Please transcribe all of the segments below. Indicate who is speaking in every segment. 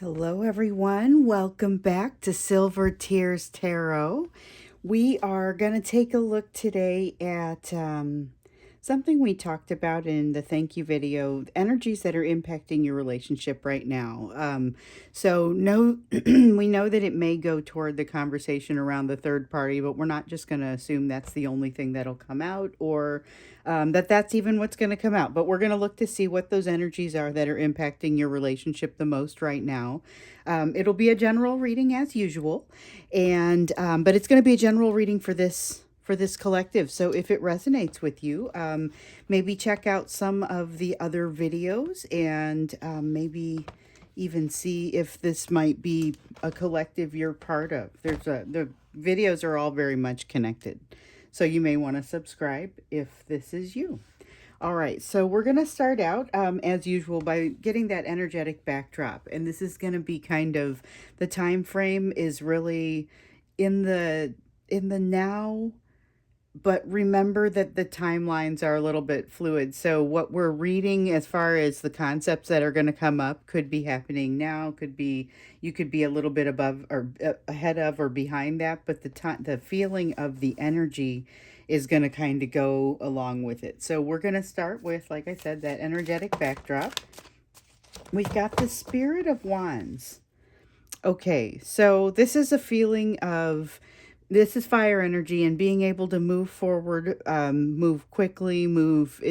Speaker 1: Hello, everyone. Welcome back to Silver Tears Tarot. We are going to take a look today at something we talked about in the thank you video, energies that are impacting your relationship right now. So no, we know that it may go toward the conversation around the third party, but we're not just going to assume that's the only thing that'll come out, or that that's even what's going to come out. But we're going to look to see what those energies are that are impacting your relationship the most right now. It'll be a general reading as usual, and but it's going to be a general reading for this collective. So if it resonates with you, maybe check out some of the other videos and maybe even see if this might be a collective you're part of. The videos are all very much connected. So you may want to subscribe if this is you. All right, so we're going to start out as usual by getting that energetic backdrop. And this is going to be kind of, the time frame is really in the now, but remember that the timelines are a little bit fluid. So what we're reading as far as the concepts that are going to come up could be happening now, could be, you could be a little bit above or ahead of or behind that, but the feeling of the energy is going to kind of go along with it. So we're going to start with, like I said, that energetic backdrop. We've got the Spirit of Wands. Okay, so this is a feeling of, this is fire energy and being able to move forward, move quickly,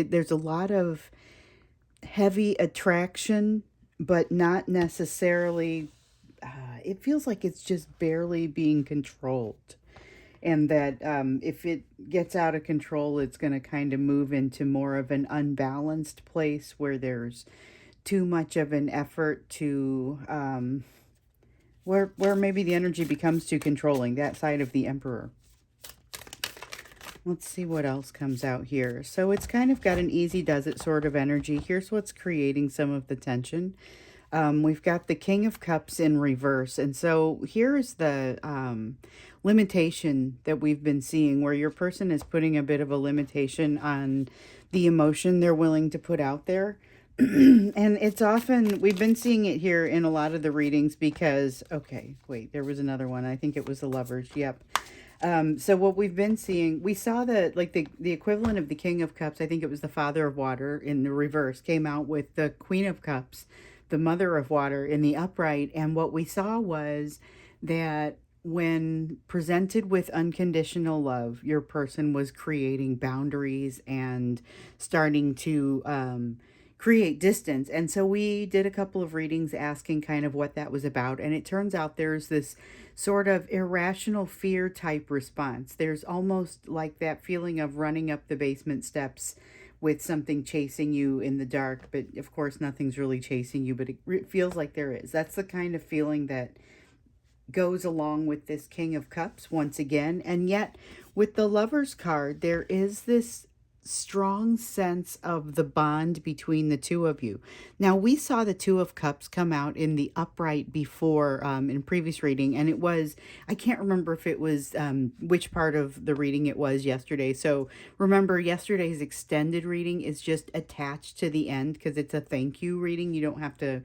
Speaker 1: there's a lot of heavy attraction, but not necessarily, it feels like it's just barely being controlled. And that if it gets out of control, it's going to kind of move into more of an unbalanced place where there's too much of an effort to where maybe the energy becomes too controlling, that side of the Emperor. Let's see what else comes out here. So it's kind of got an easy does it sort of energy. Here's what's creating some of the tension. We've got the King of Cups in reverse. And so here's the limitation that we've been seeing, where your person is putting a bit of a limitation on the emotion they're willing to put out there. And it's often, we've been seeing it here in a lot of the readings because, okay, wait, there was another one. I think it was the Lovers. Yep. So what we've been seeing, we saw that like the equivalent of the King of Cups, I think it was the Father of Water in the reverse, came out with the Queen of Cups, the Mother of Water in the upright. And what we saw was that when presented with unconditional love, your person was creating boundaries and starting to create distance. And so we did a couple of readings asking kind of what that was about. And it turns out there's this sort of irrational fear type response. There's almost like that feeling of running up the basement steps with something chasing you in the dark, but of course nothing's really chasing you, but it feels like there is. That's the kind of feeling that goes along with this King of Cups once again. And yet with the Lovers card, there is this strong sense of the bond between the two of you. Now, we saw the Two of Cups come out in the upright before, in previous reading, and it was, I can't remember if it was which part of the reading it was yesterday. So remember, yesterday's extended reading is just attached to the end because it's a thank you reading. You don't have to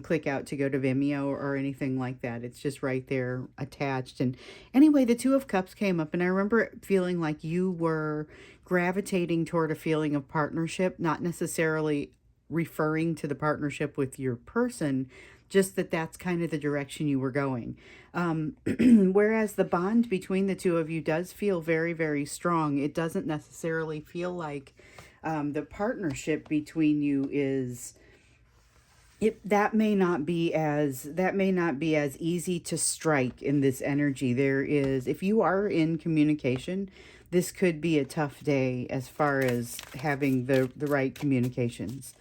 Speaker 1: click out to go to Vimeo or anything like that. It's just right there attached. And anyway, the Two of Cups came up, and I remember feeling like you were gravitating toward a feeling of partnership, not necessarily referring to the partnership with your person, just that that's kind of the direction you were going. Whereas the bond between the two of you does feel very, very strong. It doesn't necessarily feel like the partnership between you is, that may not be as easy to strike in this energy. There is, if you are in communication, this could be a tough day as far as having the right communications.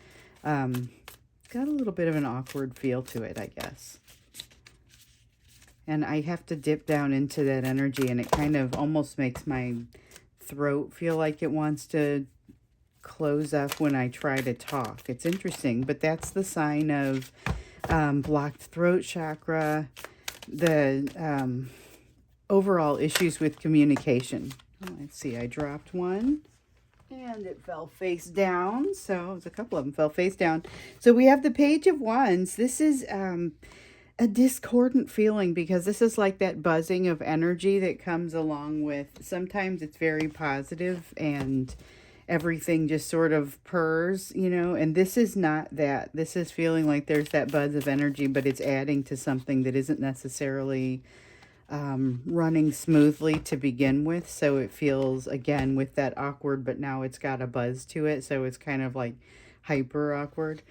Speaker 1: Got a little bit of an awkward feel to it, I guess. And I have to dip down into that energy, and it kind of almost makes my throat feel like it wants to close up when I try to talk. It's interesting, but that's the sign of blocked throat chakra, the overall issues with communication. Let's see, I dropped one and it fell face down. So there's a couple of them fell face down. So we have the Page of Wands. This is a discordant feeling, because this is like that buzzing of energy that comes along with, sometimes it's very positive and everything just sort of purrs, and this is not that. This is feeling like there's that buzz of energy, but it's adding to something that isn't necessarily running smoothly to begin with. So it feels, again, with that awkward, but now it's got a buzz to it. So it's kind of like hyper awkward.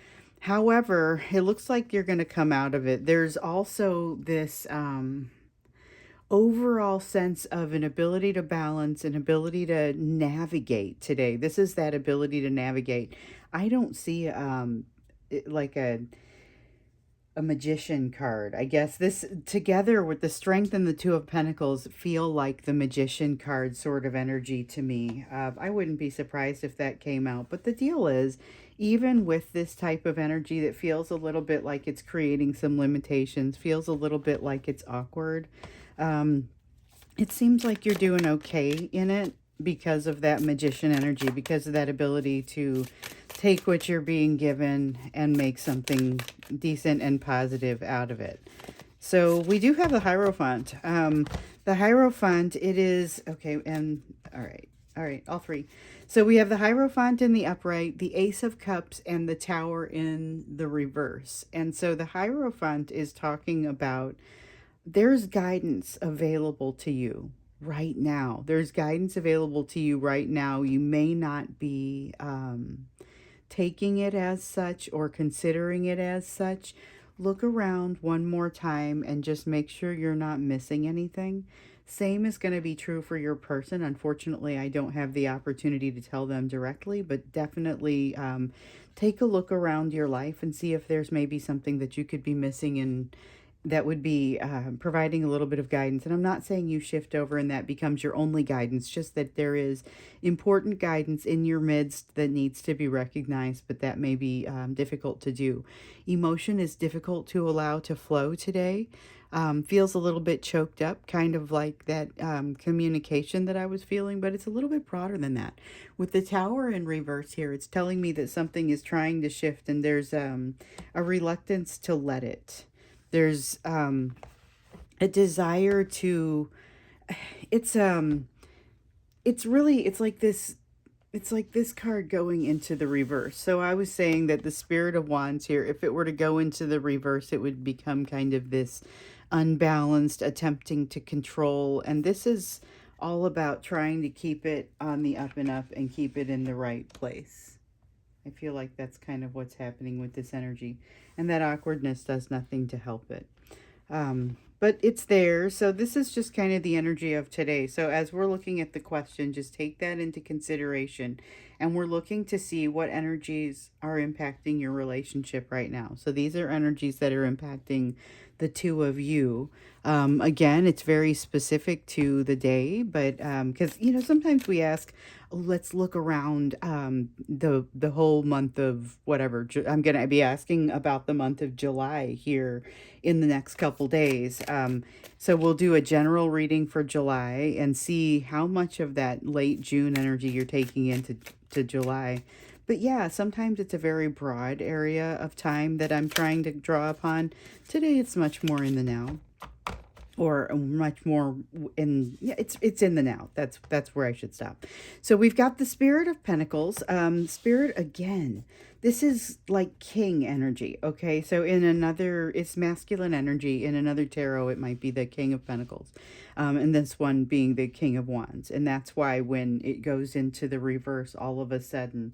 Speaker 1: However, it looks like you're going to come out of it. There's also this overall sense of an ability to balance, an ability to navigate today. This is that ability to navigate. I don't see like a magician card. I guess this together with the strength and the two of pentacles feel like the magician card sort of energy to me. I wouldn't be surprised if that came out. But the deal is, even with this type of energy that feels a little bit like it's creating some limitations, feels a little bit like it's awkward, it seems like you're doing okay in it because of that magician energy, because of that ability to take what you're being given and make something decent and positive out of it. So we do have the Hierophant. The Hierophant, it is, okay, and all right, all three. So we have the Hierophant in the upright, the Ace of Cups, and the Tower in the reverse. And so the Hierophant is talking about, there's guidance available to you right now. There's guidance available to you right now. You may not be taking it as such or considering it as such. Look around one more time and just make sure you're not missing anything. Same is going to be true for your person. Unfortunately, I don't have the opportunity to tell them directly, but definitely take a look around your life and see if there's maybe something that you could be missing, and that would be providing a little bit of guidance. And I'm not saying you shift over and that becomes your only guidance, just that there is important guidance in your midst that needs to be recognized, but that may be difficult to do. Emotion is difficult to allow to flow today. Feels a little bit choked up, kind of like that communication that I was feeling, but it's a little bit broader than that. With the Tower in reverse here, it's telling me that something is trying to shift, and there's a reluctance to let it. There's a desire to, it's really, it's like this card going into the reverse. So I was saying that the Spirit of Wands here, if it were to go into the reverse, it would become kind of this unbalanced, attempting to control. And this is all about trying to keep it on the up and up and keep it in the right place. I feel like that's kind of what's happening with this energy. And that awkwardness does nothing to help it. But it's there. So this is just kind of the energy of today. So as we're looking at the question, just take that into consideration. And we're looking to see what energies are impacting your relationship right now. So these are energies that are impacting the two of you. Again, it's very specific to the day, but because, sometimes we ask, let's look around the whole month of whatever. I'm going to be asking about the month of July here in the next couple days. So we'll do a general reading for July and see how much of that late June energy you're taking into July. But yeah, sometimes it's a very broad area of time that I'm trying to draw upon. Today it's much more in the now. Or much more in, yeah, it's in the now. That's where I should stop. So we've got the Spirit of Pentacles. Spirit, again, this is like king energy, okay? So in another, it's masculine energy. In another tarot, it might be the King of Pentacles. And this one being the King of Wands. And that's why when it goes into the reverse, all of a sudden,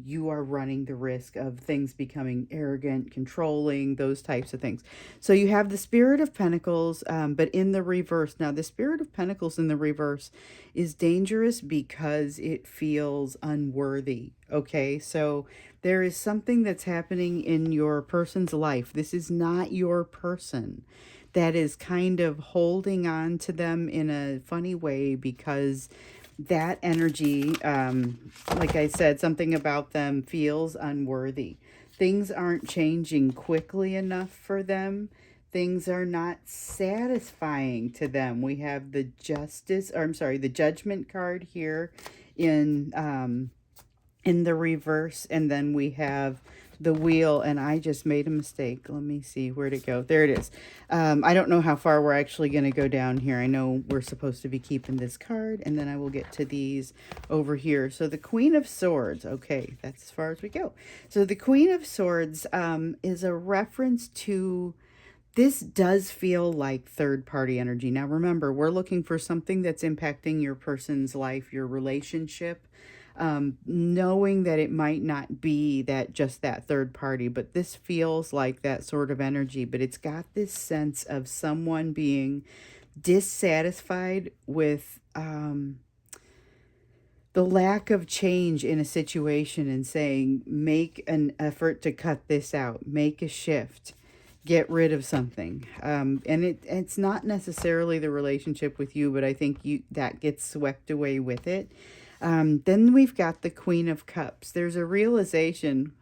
Speaker 1: you are running the risk of things becoming arrogant, controlling, those types of things. So you have the Spirit of Pentacles, but in the reverse. Now, the Spirit of Pentacles in the reverse is dangerous because it feels unworthy, okay? So there is something that's happening in your person's life. This is not your person that is kind of holding on to them in a funny way, because that energy, like I said, something about them feels unworthy. Things aren't changing quickly enough for them. Things are not satisfying to them. We have the the Judgment card here in the reverse, and then we have the wheel, and I just made a mistake. Let me see, where'd it go? There it is. I don't know how far we're actually going to go down here. I know we're supposed to be keeping this card, and then I will get to these over here. So the Queen of Swords. Okay, that's as far as we go. So the Queen of Swords is a reference to, this does feel like third party energy. Now remember, we're looking for something that's impacting your person's life, your relationship, knowing that it might not be that just that third party, but this feels like that sort of energy. But it's got this sense of someone being dissatisfied with the lack of change in a situation and saying, make an effort to cut this out, make a shift, get rid of something. And it's not necessarily the relationship with you, but I think that gets swept away with it. Then we've got the Queen of Cups. There's a realization,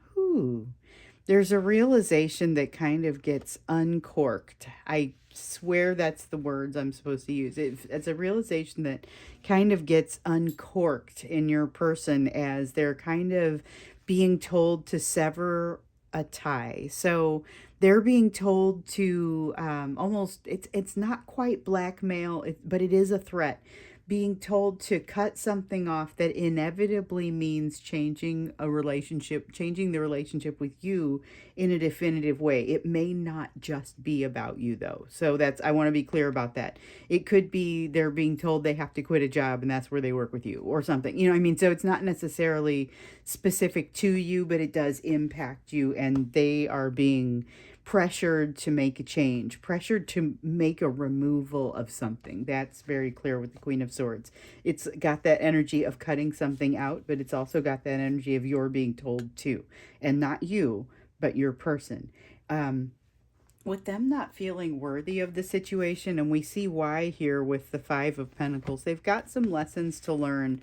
Speaker 1: there's a realization that kind of gets uncorked. I swear that's the words I'm supposed to use. It's a realization that kind of gets uncorked in your person as they're kind of being told to sever a tie. So they're being told to almost, it's not quite blackmail, but it is a threat, being told to cut something off that inevitably means changing a relationship, changing the relationship with you in a definitive way. It may not just be about you though. So I want to be clear about that. It could be they're being told they have to quit a job and that's where they work with you or something. You know what I mean? So it's not necessarily specific to you, but it does impact you, and they are being pressured to make a change, pressured to make a removal of something. That's very clear with the Queen of Swords. It's got that energy of cutting something out, but it's also got that energy of you're being told to, and not you, but your person. With them not feeling worthy of the situation, and we see why here with the Five of Pentacles. They've got some lessons to learn.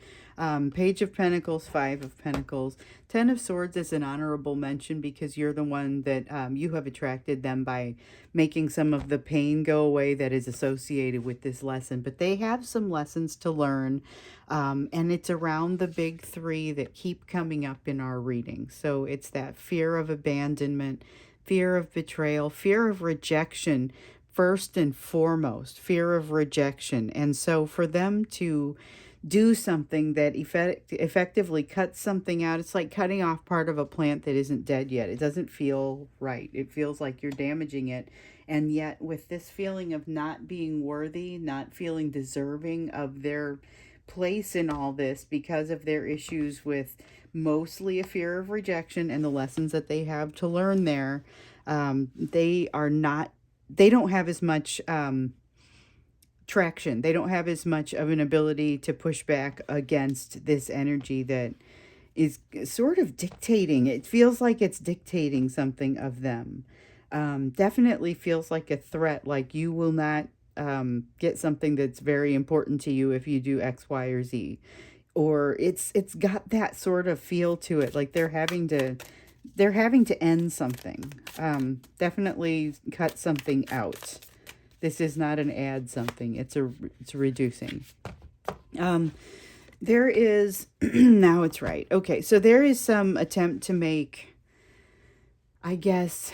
Speaker 1: Page of Pentacles, Five of Pentacles. Ten of Swords is an honorable mention because you're the one that you have attracted them by making some of the pain go away that is associated with this lesson. But they have some lessons to learn, and it's around the big three that keep coming up in our reading. So it's that fear of abandonment, fear of betrayal, fear of rejection, first and foremost, fear of rejection. And so for them to do something that effectively cuts something out, it's like cutting off part of a plant that isn't dead yet. It doesn't feel right. It feels like you're damaging it. And yet with this feeling of not being worthy, not feeling deserving of their place in all this because of their issues with mostly a fear of rejection and the lessons that they have to learn there, they don't have as much traction. They don't have as much of an ability to push back against this energy that is sort of dictating. It feels like it's dictating something of them. Definitely feels like a threat, like you will not get something that's very important to you if you do X, Y, or Z. Or it's got that sort of feel to it, like they're having to end something. Definitely cut something out. This is not an add something. It's reducing. There is now it's right. Okay, so there is some attempt to make, I guess,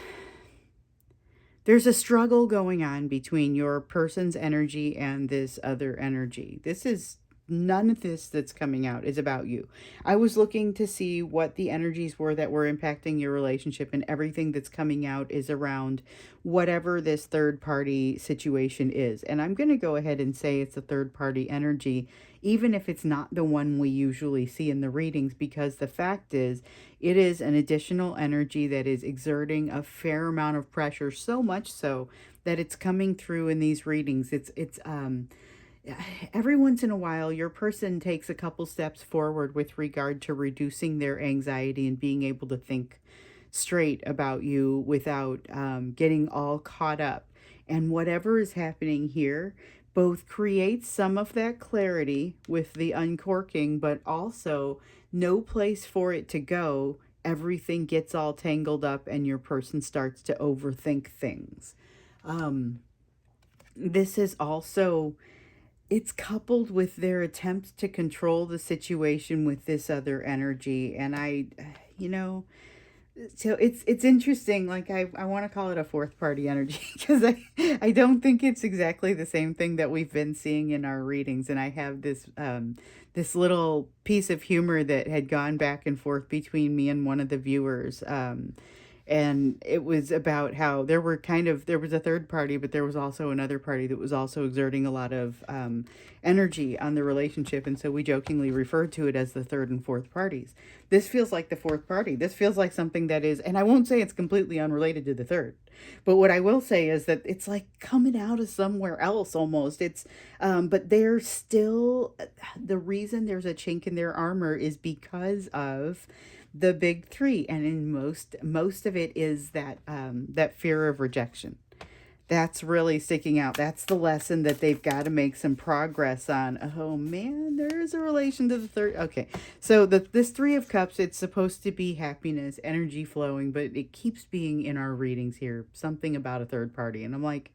Speaker 1: there's a struggle going on between your person's energy and this other energy. None of this that's coming out is about you. I was looking to see what the energies were that were impacting your relationship, and everything that's coming out is around whatever this third party situation is. And I'm going to go ahead and say it's a third party energy, even if it's not the one we usually see in the readings, because the fact is, it is an additional energy that is exerting a fair amount of pressure, so much so that it's coming through in these readings. Every once in a while, your person takes a couple steps forward with regard to reducing their anxiety and being able to think straight about you without getting all caught up. And whatever is happening here both creates some of that clarity with the uncorking, but also no place for it to go. Everything gets all tangled up and your person starts to overthink things. This is also... it's coupled with their attempts to control the situation with this other energy. And So it's interesting. Like I want to call it a fourth party energy because I don't think it's exactly the same thing that we've been seeing in our readings. And I have this little piece of humor that had gone back and forth between me and one of the viewers. And it was about how there was a third party, but there was also another party that was also exerting a lot of energy on the relationship, and so we jokingly referred to it as the third and fourth parties. This feels like the fourth party. This feels like something that is, and I won't say it's completely unrelated to the third, but what I will say is that it's like coming out of somewhere else almost. But they're still, the reason there's a chink in their armor is because of the big three, and in most of it is that fear of rejection. That's really sticking out. That's the lesson that they've got to make some progress on. Oh man, there is a relation to the third. Okay, so this Three of Cups, it's supposed to be happiness, energy flowing, but it keeps being in our readings here something about a third party, and I'm like,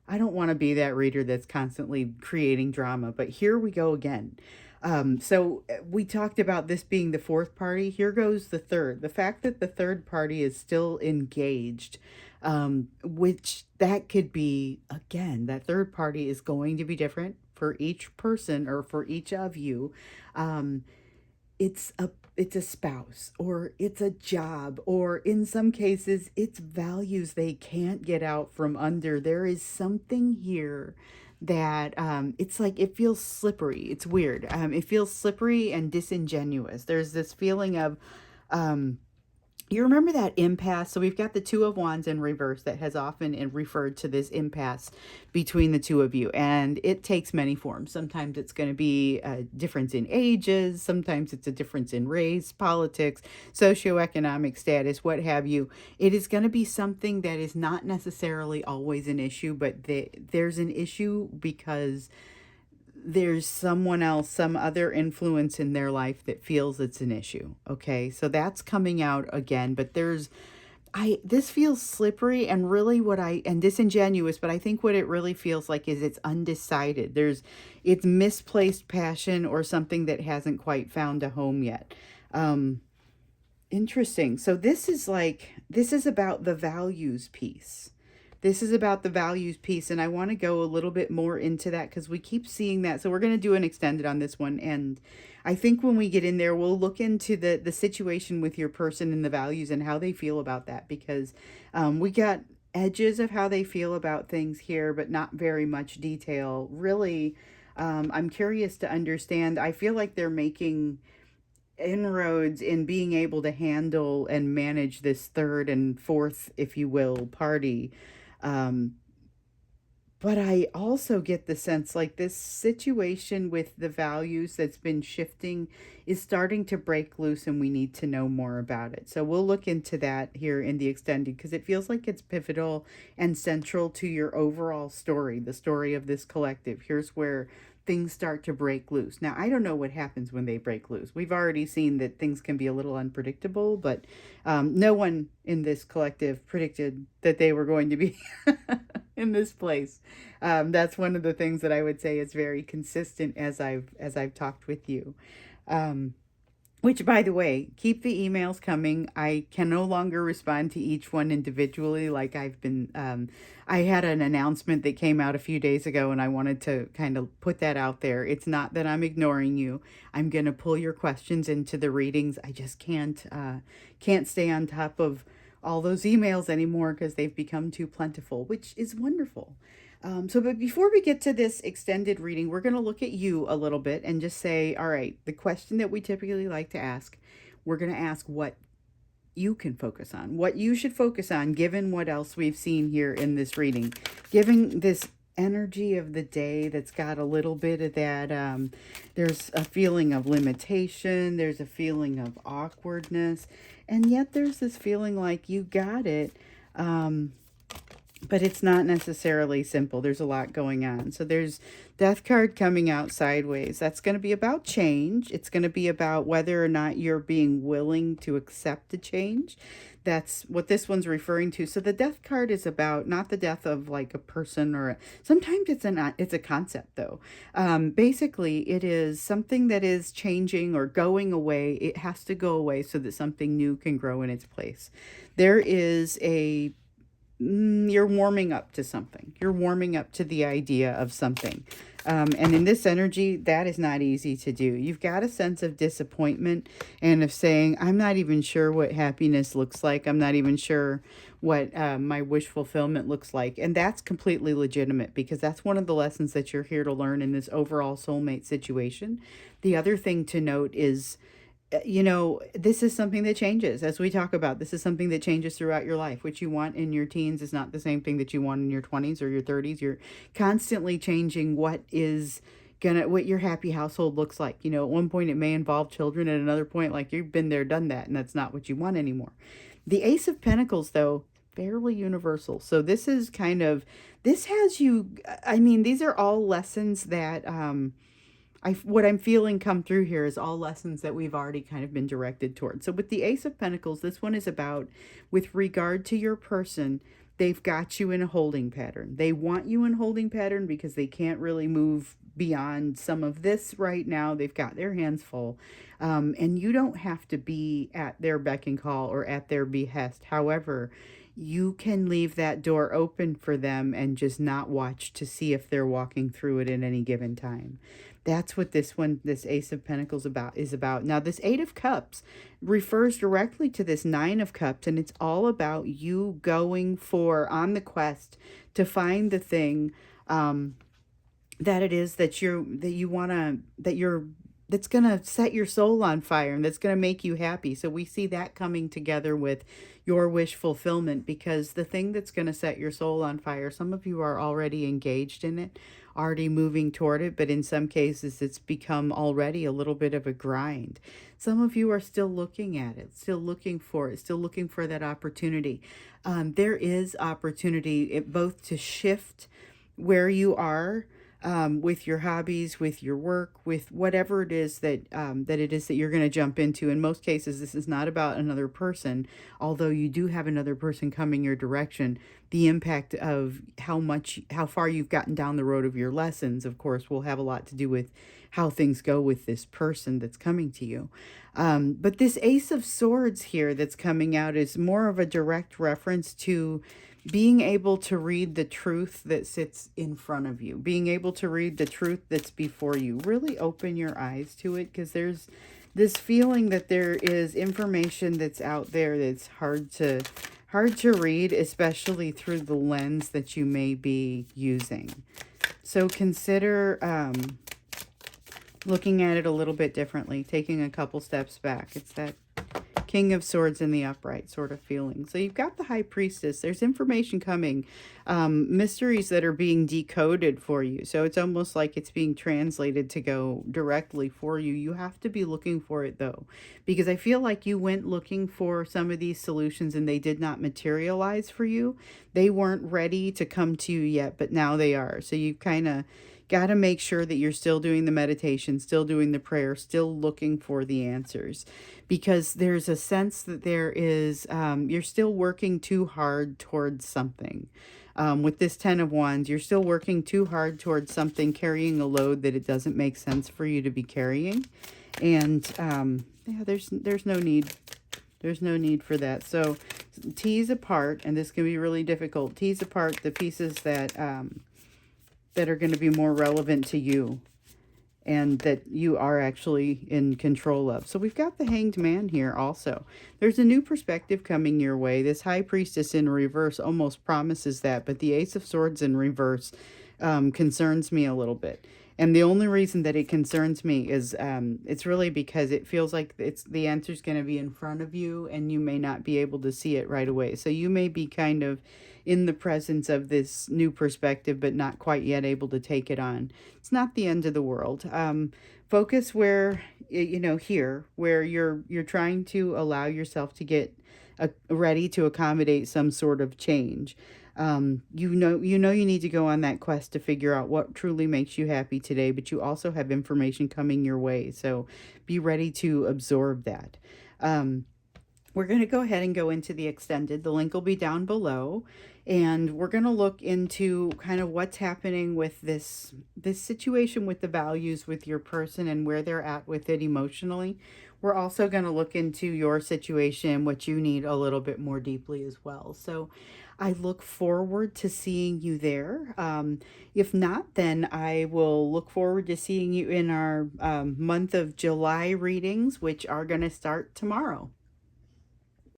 Speaker 1: I don't want to be that reader that's constantly creating drama, but here we go again. We talked about this being the fourth party. Here goes the third. The fact that the third party is still engaged, which that could be, again, that third party is going to be different for each person or for each of you. Um, it's a spouse, or it's a job, or in some cases it's values they can't get out from under. There is something here that it's like it feels slippery. It's weird. It feels slippery and disingenuous. There's this feeling of um, you remember that impasse? So we've got the Two of Wands in reverse that has often referred to this impasse between the two of you. And it takes many forms. Sometimes it's going to be a difference in ages. Sometimes it's a difference in race, politics, socioeconomic status, what have you. It is going to be something that is not necessarily always an issue, but there's an issue because there's someone else, some other influence in their life that feels it's an issue. Okay. So that's coming out again, but this feels slippery and really and disingenuous, but I think what it really feels like is it's undecided. It's misplaced passion or something that hasn't quite found a home yet. Interesting. So this is about the values piece. This is about the values piece, and I want to go a little bit more into that because we keep seeing that. So we're going to do an extended on this one, and I think when we get in there, we'll look into the situation with your person and the values and how they feel about that, because we got edges of how they feel about things here, but not very much detail. Really, I'm curious to understand. I feel like they're making inroads in being able to handle and manage this third and fourth, if you will, party. Um, but I also get the sense like this situation with the values that's been shifting is starting to break loose, and we need to know more about it. So we'll look into that here in the extended because it feels like it's pivotal and central to your overall story, the story of this collective. Here's where things start to break loose. Now, I don't know what happens when they break loose. We've already seen that things can be a little unpredictable, but no one in this collective predicted that they were going to be in this place. That's one of the things that I would say is very consistent as I've talked with you. Which, by the way, keep the emails coming. I can no longer respond to each one individually like I've been. I had an announcement that came out a few days ago, and I wanted to kind of put that out there. It's not that I'm ignoring you. I'm going to pull your questions into the readings. I just can't stay on top of all those emails anymore because they've become too plentiful, which is wonderful. But before we get to this extended reading, we're going to look at you a little bit and just say, all right, the question that we typically like to ask, we're going to ask what you can focus on, what you should focus on, given what else we've seen here in this reading, given this energy of the day that's got a little bit of that. There's a feeling of limitation. There's a feeling of awkwardness. And yet there's this feeling like you got it. But it's not necessarily simple. There's a lot going on. So there's Death card coming out sideways. That's going to be about change. It's going to be about whether or not you're being willing to accept the change. That's what this one's referring to. So the death card is about not the death of like a person or sometimes it's a concept though. Basically, it is something that is changing or going away. It has to go away so that something new can grow in its place. There is a you're warming up to something. You're warming up to the idea of something. And in this energy, that is not easy to do. You've got a sense of disappointment and of saying, I'm not even sure what happiness looks like. I'm not even sure what my wish fulfillment looks like. And that's completely legitimate because that's one of the lessons that you're here to learn in this overall soulmate situation. The other thing to note is, this is something that changes. As we talk about, this is something that changes throughout your life. What you want in your teens is not the same thing that you want in your 20s or your 30s. You're constantly changing what your happy household looks like. At one point it may involve children, at another point, like you've been there, done that, and that's not what you want anymore. The Ace of Pentacles, though, fairly universal. So this is this has you, these are all lessons that, what I'm feeling come through here is all lessons that we've already kind of been directed towards. So with the Ace of Pentacles, this one is about, with regard to your person, they've got you in a holding pattern. They want you in holding pattern because they can't really move beyond some of this right now. They've got their hands full. And you don't have to be at their beck and call or at their behest. However, you can leave that door open for them and just not watch to see if they're walking through it at any given time. That's what this Ace of Pentacles is about. Now, this Eight of Cups refers directly to this Nine of Cups, and it's all about you going on the quest to find the thing that it is that's going to set your soul on fire and that's going to make you happy. So we see that coming together with your wish fulfillment, because the thing that's going to set your soul on fire, some of you are already engaged in it, already moving toward it, but in some cases it's become already a little bit of a grind. Some of you are still looking at it, still looking for it, still looking for that opportunity. There is opportunity both to shift where you are, with your hobbies, with your work, with whatever it is that you're going to jump into. In most cases, this is not about another person, although you do have another person coming your direction. The impact of how far you've gotten down the road of your lessons, of course, will have a lot to do with how things go with this person that's coming to you. But this Ace of Swords here that's coming out is more of a direct reference to being able to read the truth that sits in front of you, being able to read the truth that's before you. Really open your eyes to it, because there's this feeling that there is information that's out there that's hard to read, especially through the lens that you may be using. So consider looking at it a little bit differently, taking a couple steps back. It's that King of Swords in the upright sort of feeling. So you've got the High Priestess. There's information coming, mysteries that are being decoded for you. So it's almost like it's being translated to go directly for you. You have to be looking for it though, because I feel like you went looking for some of these solutions and they did not materialize for you. They weren't ready to come to you yet, but now they are. So you've kind of got to make sure that you're still doing the meditation, still doing the prayer, still looking for the answers, because there's a sense that there is, you're still working too hard towards something. With this 10 of Wands, you're still working too hard towards something, carrying a load that it doesn't make sense for you to be carrying. And yeah, there's no need. There's no need for that. So tease apart, and this can be really difficult, tease apart the pieces that are going to be more relevant to you and that you are actually in control of. So we've got the Hanged Man here also. There's a new perspective coming your way. This High Priestess in reverse almost promises that, but the Ace of Swords in reverse concerns me a little bit. And the only reason that it concerns me is it's really because it feels like the answer's going to be in front of you and you may not be able to see it right away. So you may be kind of in the presence of this new perspective, but not quite yet able to take it on. It's not the end of the world. Focus where, here, where you're trying to allow yourself to get ready to accommodate some sort of change. You know you need to go on that quest to figure out what truly makes you happy today, but you also have information coming your way. So be ready to absorb that. we're going to go ahead and go into the extended. The link will be down below, and we're going to look into kind of what's happening with this situation with the values with your person and where they're at with it emotionally. We're also going to look into your situation, what you need a little bit more deeply as well. So I look forward to seeing you there. If not, then I will look forward to seeing you in our month of July readings, which are going to start tomorrow.